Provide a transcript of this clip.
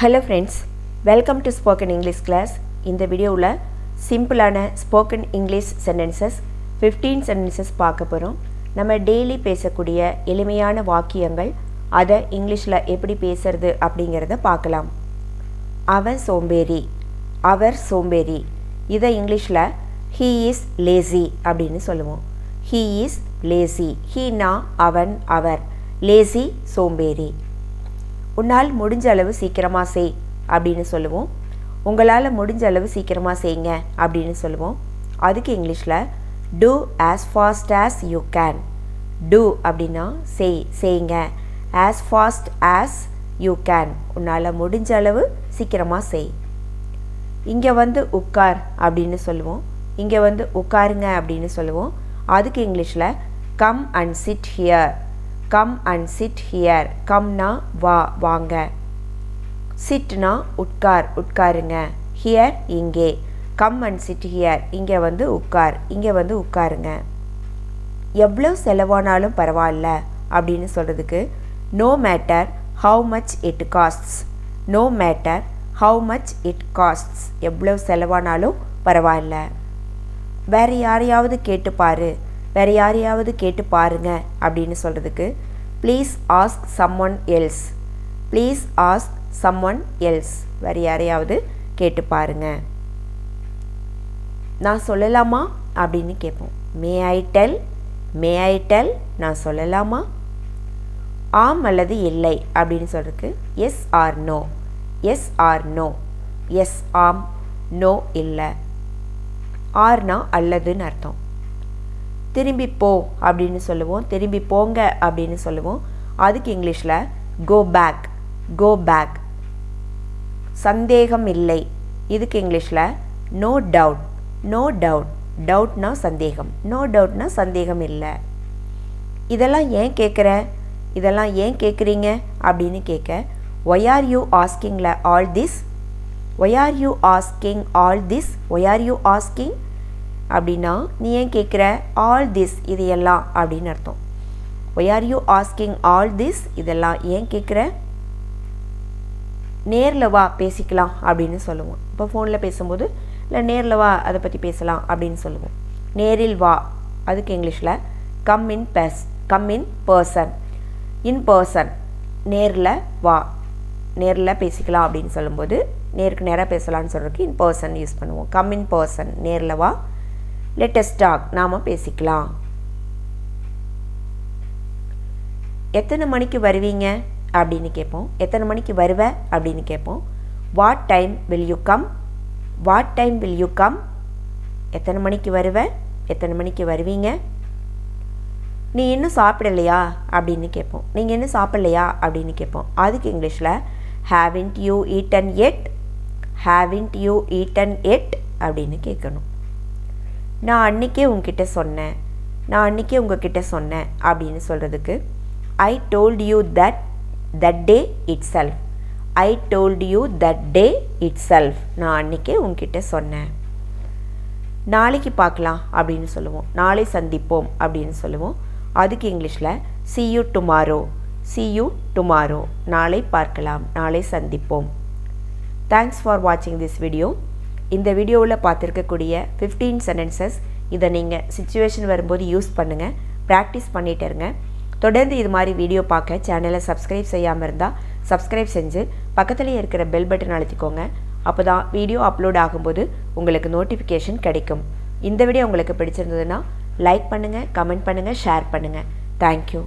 Hello friends, welcome to Spoken English class. இந்த வீடியோவில் சிம்பிளான ஸ்போக்கன் இங்கிலீஷ் சென்டென்சஸ் 15 சென்டென்சஸ் பார்க்க போகிறோம். நம்ம டெய்லி பேசக்கூடிய எளிமையான வாக்கியங்கள் அதை இங்கிலீஷில் எப்படி பேசுறது அப்படிங்கிறத பார்க்கலாம். அவன் சோம்பேறி, அவர் சோம்பேறி. இதை இங்கிலீஷில் he is lazy அப்படின்னு சொல்லுவோம். he is lazy. he-னா அவன், அவர். lazy சோம்பேறி. உன்னால் முடிஞ்ச அளவு சீக்கிரமாக செய் அப்படின்னு சொல்லுவோம். உங்களால் முடிஞ்ச அளவு சீக்கிரமாக செய்யுங்க அப்படின்னு சொல்லுவோம். அதுக்கு இங்கிலீஷில் do as fast as you can. do அப்படின்னா செய்யுங்க. as fast as you can, உன்னால் முடிஞ்ச அளவு சீக்கிரமாக செய். இங்கே வந்து உட்கார் அப்படின்னு சொல்லுவோம். இங்கே வந்து உட்காருங்க அப்படின்னு சொல்லுவோம். அதுக்கு இங்கிலீஷில் come and sit here. come and sit here. கம்னா வா, வாங்க. சிட்னா உட்காருங்க. ஹியர் இங்கே. கம் அண்ட் சிட் ஹியர், இங்கே வந்து உட்கார், இங்கே வந்து உட்காருங்க. எவ்வளோ செலவானாலும் பரவாயில்ல அப்படின்னு சொல்கிறதுக்கு no matter how much it costs. No matter how much it costs, எவ்வளோ செலவானாலும் பரவாயில்ல. வேறு யாரையாவது கேட்டுப்பாரு, வேறு யாரையாவது கேட்டு பாருங்க அப்படின்னு சொல்கிறதுக்கு please ask someone else. Please ask someone else, வேறு யாரையாவது கேட்டு பாருங்க. நான் சொல்லலாமா அப்படின்னு கேட்போம். மே I tell, May I tell, நான் சொல்லலாமா. ஆம் அல்லது இல்லை அப்படின்னு சொல்கிறதுக்கு yes or no. Yes or no. Yes ஆம், நோ இல்லை. ஆர்னா அல்லதுன்னு அர்த்தம். திரும்பி போ அப்படின்னு சொல்லுவோம். திரும்பி போங்க அப்படின்னு சொல்லுவோம். அதுக்கு இங்கிலீஷில் கோ பேக். Go back. சந்தேகம் இல்லை, இதுக்கு இங்கிலீஷில் நோ டவுட். No doubt. டவுட்னா சந்தேகம். நோ டவுட்னா சந்தேகம் இல்லை. இதெல்லாம் ஏன் கேட்குற, இதெல்லாம் ஏன் கேட்குறீங்க அப்படின்னு கேட்க ஒய் ஆர் யூ ஆஸ்கிங்ல all this. Why are you asking all this. Why are you asking அப்படின்னா நீ ஏன் கேட்குற, ஆல் திஸ் இது எல்லாம் அப்படின்னு அர்த்தம். Why are you asking all this, இதெல்லாம் ஏன் கேட்குற. நேரில் வா பேசிக்கலாம் அப்படின்னு சொல்லுவோம். இப்போ ஃபோனில் பேசும்போது இல்லை நேரில் வா அதை பற்றி பேசலாம் அப்படின்னு சொல்லுவோம். நேரில் வா, அதுக்கு இங்கிலீஷில் come in person. In person, நேரில் வா, நேரில் பேசிக்கலாம் அப்படின்னு சொல்லும்போது நேருக்கு நேராக பேசலான்னு சொல்கிறதுக்கு இன் பர்சன் யூஸ் பண்ணுவோம். கம் இன் பர்சன், நேரில் வா. லெட் அஸ் டாக், நாம் பேசிக்கலாம். எத்தனை மணிக்கு வருவீங்க அப்படின்னு கேட்போம். எத்தனை மணிக்கு வருவ அப்படின்னு கேட்போம். What time will you come. What time will you come, எத்தனை மணிக்கு வருவ, எத்தனை மணிக்கு வருவீங்க. நீ இன்னும் சாப்பிடலையா அப்படின்னு கேட்போம். நீங்கள் இன்னும் சாப்பிடலையா அப்படின்னு கேட்போம். அதுக்கு இங்கிலீஷில் haven't you eaten it. Haven't you eaten it அப்படின்னு கேட்கணும். நான் அன்றைக்கே உங்ககிட்ட சொன்னேன், நான் அன்றைக்கே உங்ககிட்ட சொன்னேன் அப்படின்னு சொல்கிறதுக்கு I told you that day it self. I told you that day it self, நான் அன்றைக்கே உங்ககிட்ட சொன்னேன். நாளைக்கு பார்க்கலாம் அப்படின்னு சொல்லுவோம். நாளை சந்திப்போம் அப்படின்னு சொல்லுவோம். அதுக்கு இங்கிலீஷில் see you tomorrow. see you tomorrow, நாளை பார்க்கலாம், நாளை சந்திப்போம். தேங்க்ஸ் ஃபார் வாட்சிங் திஸ் வீடியோ. இந்த வீடியோவில் பார்த்துருக்கக்கூடிய 15 சென்டென்சஸ் இதை நீங்கள் சிச்சுவேஷன் வரும்போது யூஸ் பண்ணுங்கள், ப்ராக்டிஸ் பண்ணிகிட்டு இருங்க. தொடர்ந்து இது மாதிரி வீடியோ பார்க்க சேனலை சப்ஸ்கிரைப் செய்யாமல் இருந்தால் சப்ஸ்கிரைப் செஞ்சு பக்கத்துலேயே இருக்கிற பெல் பட்டன் அழுத்திக்கோங்க. அப்போ தான் வீடியோ அப்லோட் ஆகும்போது உங்களுக்கு நோட்டிஃபிகேஷன் கிடைக்கும். இந்த வீடியோ உங்களுக்கு பிடிச்சிருந்ததுன்னா லைக் பண்ணுங்கள், கமெண்ட் பண்ணுங்கள், ஷேர் பண்ணுங்கள். தேங்க்யூ.